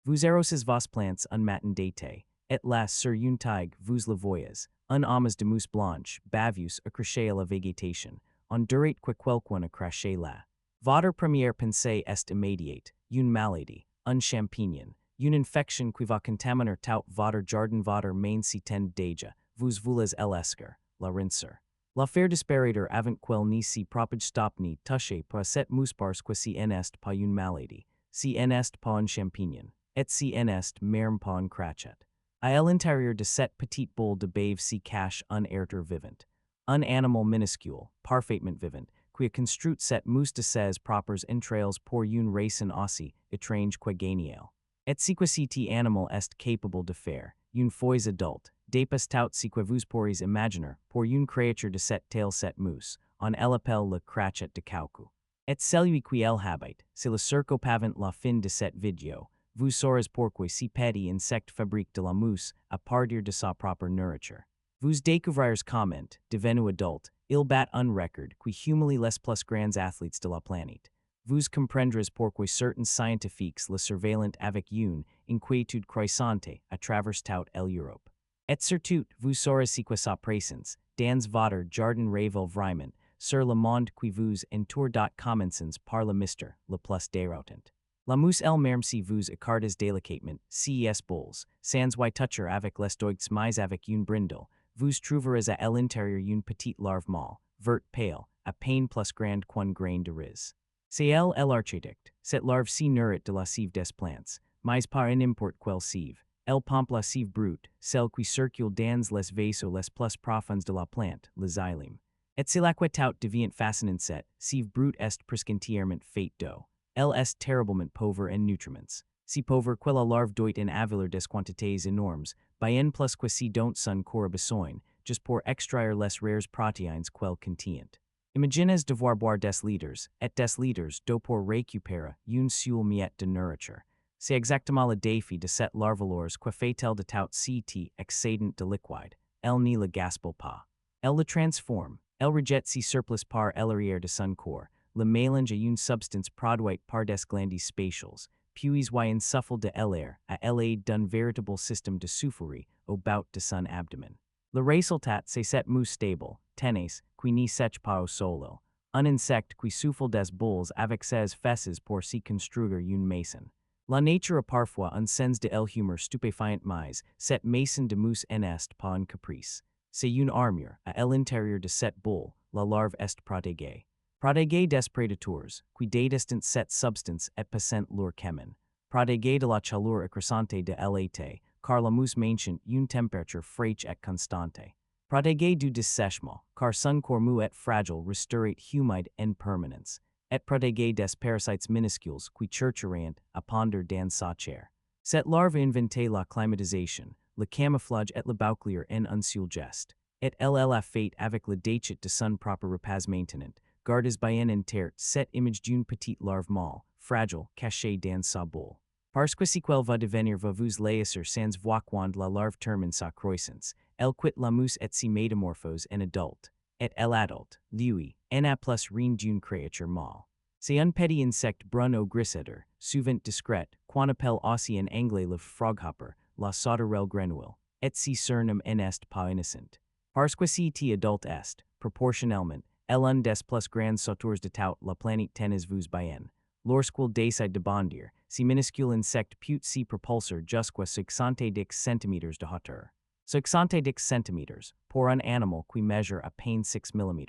Vous eroses vos plants un matin d'été, et las sur une tige vous le voyez, un amas de mousse blanche, bavius a crachat à la végétation, en durate que quelqu'un a craché là. Votre première pensée est immédiate, une maladie, un champignon, une infection qui va contaminer tout votre jardin votre main si ten déjà, vous voulez l'escar, la rincer. L'affaire disparaître avant qu'elle ni si propage stop ni touchez pas cette mousse parce que si en est pas une maladie, si en est pas un champignon, et si en est même pas un crachat. À l'intérieur de cette petite boule de bave si cache un être vivant. Un animal minuscule, parfaitement vivant, qui a construit cette mousse de ses propres entrailles pour une racine aussi étrange que géniale. Et si que cet animal est capable de faire, une fois adulte, dépasse tout si que vous pourriez imaginer, pour une créature de cette taille cette mousse, on l'appelle le crachat de coucou. Et celui qui elle habite, c'est le cercope avant la fin de cette vidéo. Vous saurez pourquoi si petit insecte fabrique de la mousse à partir de sa propre nourriture. Vous découvrirez comment, devenu adulte, il bat un record qui humilie les plus grands athlètes de la planète. Vous comprendrez pourquoi certains scientifiques le surveillent avec une inquiétude croissante à travers toute l'Europe. Et surtout, vous saurez si que sa présence, dans votre jardin révèle vraiment, sur le monde qui vous entoure. Commencez par le mystère le plus déroutant. La mousse elle-même si vous écartez délicatement, ces boules, sans y toucher avec les doigts mais avec une brindle, vous trouverez à l'intérieur une petite larve mâle, verte pâle, à peine plus grande qu'un grain de riz. C'est elle l'architecte, cette larve si nourrit de la sève des plantes, mais par un import quel sève. Elle pompe la sève brute, celle qui circule dans les vaisseaux les plus profonds de la plante, le xylem. Et c'est la que tout devient fascinant cette sève brute est presque entièrement faite d'eau. Elle est terriblement pauvre en nutriments. Si pauvre que la larve doit en avaler des quantités énormes, bien plus que si don't son corps besoin, juste pour extraire les rares protéines qu'elle contient. Imaginez devoir boire des litres, et des litres d'eau pour récupérer une seule miette de nourriture. C'est exactement le défi de cette larvalore que fait-elle de tout cet excédent de liquide. Elle ne le gaspille pas. Elle le transforme. Elle rejette si surplus par l'arrière de son corps. Le mélange à une substance produite par des glandes spatiales, puis y insuffle de l'air à l'aide d'un véritable système de soufflerie au bout de son abdomen. Le résultat c'est cette mousse stable, tenace, qui ne sèche pas au sol. Un insecte qui souffle des boules avec ses fesses pour s'y construire une maison. La nature a parfois un sens de l'humeur stupéfiant mais cette maison de mousse n'est pas un caprice. C'est une armure, à l'intérieur de cette boule, la larve est protégée. Protégée des prédateurs, qui détestent cette substance et passent leur chemin. Protégée de la chaleur accroissante de l'été, car la mousse maintient une température fraîche et constante. Protégée du dessèchement, car son corps mou et fragile resterait humide en permanence. Et protégée des parasites minuscules qui chercheraient à pondre dans sa chair. Cette larve a inventé la climatisation, le camouflage et le bouclier en un seul geste. Et elle a fait avec le déchet de son propre repas maintenant. Gardes bien en terre cette image d'une petite larve mâle, fragile, cachée dans sa boule. Parce que si qu'elle va devenir va vous laisser sans voir quand la larve termine sa croissance, elle quitte la mousse et s'y métamorphose en adulte. Et l'adulte, lui, en a plus rien d'une créature mâle. C'est un petit insecte brun au grisâtre, souvent discret, qu'on appelle aussi en anglais le froghopper, la sauterelle grenouille, et si surnom en est pas innocent. Parce que si adulte est, proportionnellement, un des plus grands sauteurs de toute la planète tenez vous bien. Lorsqu'il décide de bondir, si minuscule insecte peut s'y propulser jusqu'à 70 cm de hauteur. 70 cm, pour un animal qui mesure à peine 6 mm.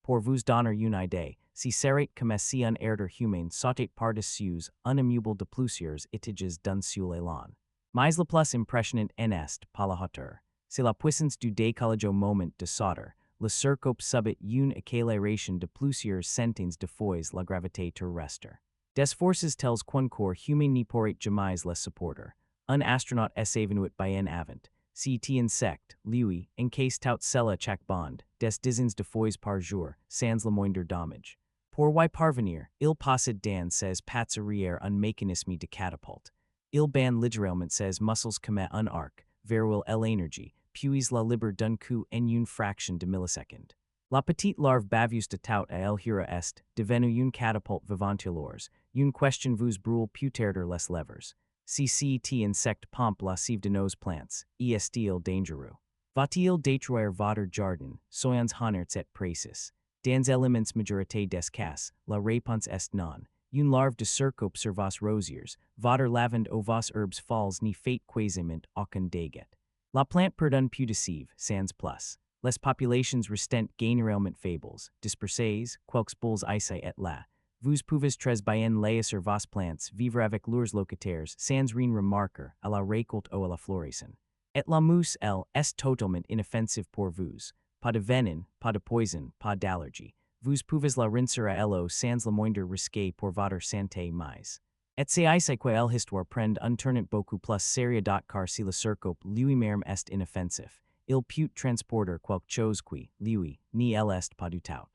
Pour vous donner une idée, si serait comme si un être humain sautait par-dessus un immeuble de plusieurs étages d'un seul élan. Mais le plus impressionnant en est pas la hauteur. C'est la puissance du décollage au moment de sauter. Le cercope subit une accélération de plusieurs centaines de fois la gravité terrestre. Des forces telles qu'un corps humain n'y pourrait jamais les supporter. Un astronaute est évanoui bien avant. Cet insecte, lui, encaisse toute celle chaque bande, des dizaines de fois par jour, sans le moindre dommage. Pour y parvenir, il possède dans ses pattes arrière un mécanisme de catapulte. Il band littéralement ses muscles comme un arc, vers l'énergie, puis la libère d'un coup en une fraction de milliseconde. La petite larve bavius de tout à el hura est, devenu une catapulte vivante alors, une question vous brûle peut-être les lèvres. Cet insect pomp lasive de nos plants, estil dangereux. Va-t-il détruire votre jardin, soyons honnêtes et précis. Dans elements majorité des cas, la réponse est non. Une larve de cercope sur vos rosiers, votre lavande ou vos herbes folles ni fait quasiment aucun dégât. La plante perdun pudicive, sans plus. Les populations restent généralement fables, dispersées, quelques bulles ici et là. Vous pouvez très bien laisser vos plantes vivre avec leurs locataires sans rien remarquer à la récolte ou à la floraison. Et la mousse, elle, est totalement inoffensive pour vous. Pas de venin, pas de poison, pas d'allergie. Vous pouvez la rincer à l'eau sans le moindre risque pour votre santé mais. Et c'est ici que l'histoire prend un tournant beaucoup plus sérieux car si le cercope lui-même est inoffensif. Il peut transporter quelque chose qui, lui, ni elle est pas du tout.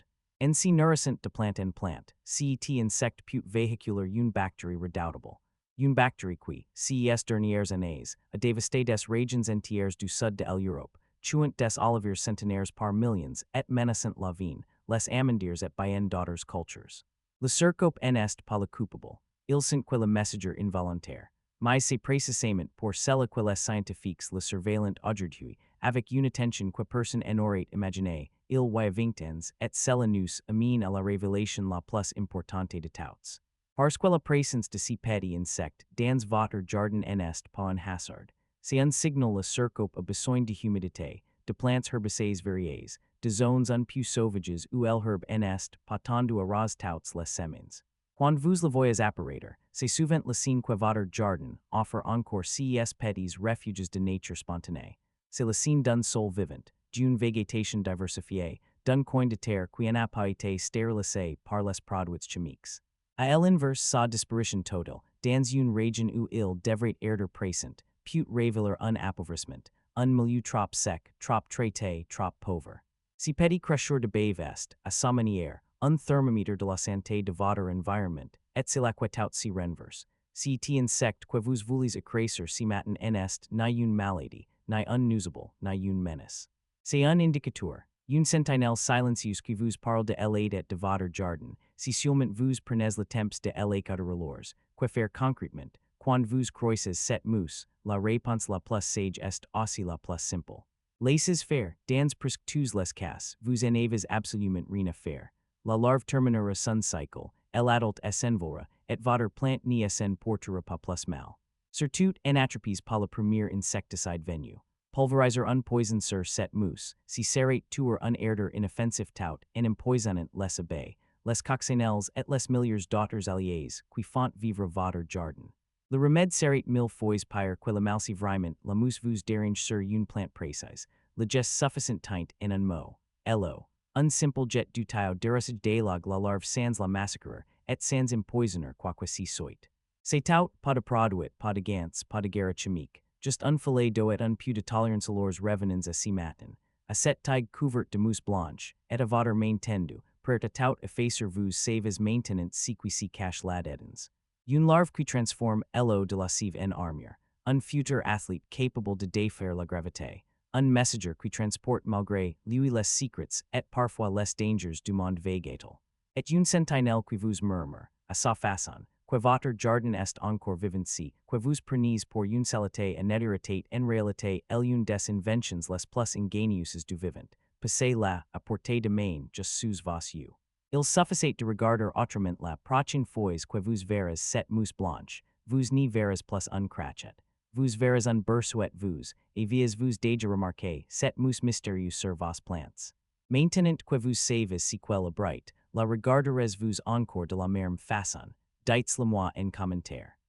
Ainsi nourrissant de plante en plante, cet insecte peut véhiculer une bactérie redoutable. Une bactérie qui, ces dernières années, a dévasté des régions entières du sud de l'Europe, tuant des oliviers centenaires par millions et menaçant la vie, les amandiers et bien d'autres cultures. Le cercope en est pas le coupable. Il sent que le messager involontaire. Mais c'est précisément pour cela que les scientifiques le surveillant aujourd'hui, avec une attention que personne n'aurait imaginé, il y a 20 ans, et cela nous amène à la révélation la plus importante de toutes. Parce que la présence de ces petits insectes dans votre jardin en est pas un hasard. C'est un signal le cercope a besoin de humidité, de plantes herbacées variées, de zones un peu sauvages où l'herbe en est pas tendu à ras toutes les semaines. Quand vous le voyez apparaître, c'est souvent le signe que votre jardin offre encore ces petits refuges de nature spontanée. C'est le signe d'un sol vivant, d'une végétation diversifiée, d'un coin de terre qui n'a pas été stérilisé par les produits chimiques. À l'inverse, sa disparition totale, dans une région où il devrait être présent, peut révéler un appauvrissement, un milieu trop sec, trop traité, trop pauvre. Si petit cracheur de bave est, à sa manière, un thermomètre de la santé de votre environnement, et c'est la tout si renverse. Si insecte que vous voulez écraser si matin en est ni une maladie, ni un nuisible, ni une menace. C'est un indicateur, une sentinelle silencieuse qui vous parle de l'aide et de votre jardin, si seulement vous prenez le temps de l'écouter alors, que faire concrètement, quand vous croisez cette mousse, la réponse la plus sage est aussi la plus simple. Laissez faire, dans presque tous les cas, vous n'avez absolument rien à faire. La larve terminera son cycle, l'adulte s'envolera, et votre plante n'y s'en portera pas plus mal. Surtout, n'attrapez pas le premier insecticide venu. Pulverizer un poison sur cette mousse, si serrate tuer un herder inoffensif tout, en empoisonnant les abeilles, les coccinelles et les milliers d'autres alliés qui font vivre votre jardin. Le remède serrate mille fois pire que le malsivriment, la mousse vous dérange sur une plante précise, le geste suffisant teint en un mot, lo. Un simple jet d'utile durasage dialogue la larve sans la massacrer, et sans empoisonner quoi que ce soit. C'est tout, pas de produit, pas de gants, pas de guerre chimique, just un filet d'eau et un peu de tolérance aux revenants à si matin. A cette tige couverte de mousse blanche, et à votre main tendu, prêt à tout effacer vous savez maintenance si qui si cache l'adedens. Une larve qui transforme l'eau de la sieve en armure, un futur athlète capable de défaire la gravité. Un messenger qui transporte malgré lui les secrets et parfois les dangers du monde végétal. Et une sentinelle qui vous murmure, à sa façon, que votre jardin est encore vivant si, que vous prenez pour une saleté et n'était en réalité l'une des inventions les plus ingénieuses du vivant, passez là à portée de main just sous vos yeux. Il suffisait de regarder autrement la prochaine fois que vous verrez cette mousse blanche, vous n'y verrez plus un crachat. Vous verrez un berceau vous, et viez vous déjà remarqué, cette mousse mystérieuse sur vos plantes. Maintenant que vous savez si quelle bright, la regarderez vous encore de la même façon, dites-le moi en commentaire.